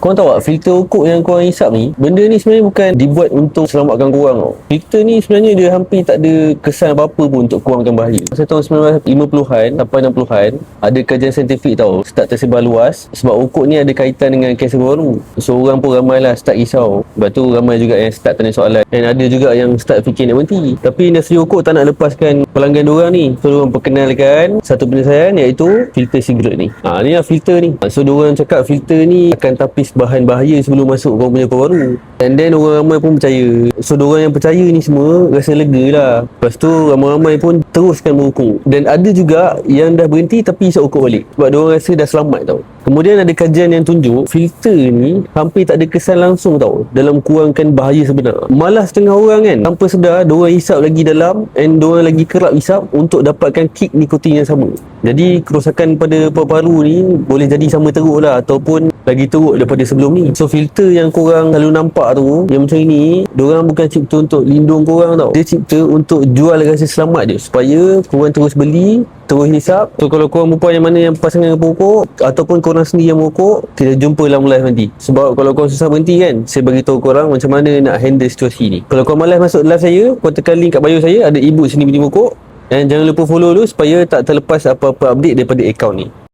Korang tahu tak, filter ukuk yang korang hisap ni, benda ni sebenarnya bukan dibuat untuk selamatkan korang tau. Filter ni sebenarnya dia hampir tak ada kesan apa-apa pun untuk kurangkan bahaya. Masa tahun 1950-an sampai 60-an, ada kajian saintifik tau, start tersebar luas sebab ukuk ni ada kaitan dengan kanser baru. So orang pun ramai lah start risau. Lepas tu ramai juga yang start tanya soalan, dan ada juga yang start fikir nak berhenti. Tapi industri ukuk tak nak lepaskan pelanggan diorang ni, so diorang perkenalkan satu penyelesaian, iaitu filter cigarette ni. Ni lah filter ni. So diorang cakap filter ni akan tapis bahan bahaya sebelum masuk kau punya ukuk baru. And then orang ramai pun percaya. So diorang yang percaya ni semua rasa lega lah. Lepas tu ramai-ramai pun teruskan berukuk. Dan ada juga yang dah berhenti tapi isap ukuk balik sebab diorang rasa dah selamat tau. Kemudian ada kajian yang tunjuk filter ni hampir tak ada kesan langsung tau dalam kurangkan bahaya sebenar. Malah setengah orang kan, tanpa sedar diorang hisap lagi dalam, and diorang lagi kerap hisap untuk dapatkan kick nikotin yang sama. Jadi kerosakan pada paru-paru ni boleh jadi sama teruk lah, ataupun lagi teruk daripada sebelum ni. So filter yang korang selalu nampak tu, yang macam ni, diorang bukan cipta untuk lindung korang tau. Dia cipta untuk jual rasa selamat je, supaya korang terus beli, terus hisap. So kalau korang perempuan yang mana yang pasangan dengan pokok, ataupun korang sendiri yang merokok, kita jumpa dalam live nanti. Sebab kalau korang susah berhenti kan, saya bagi tahu korang macam mana nak handle situasi ni. Kalau korang malas masuk live saya, korang tekan link kat bio saya, ada e-book sini beli pokok. Dan jangan lupa follow dulu supaya tak terlepas apa-apa update daripada akaun ni.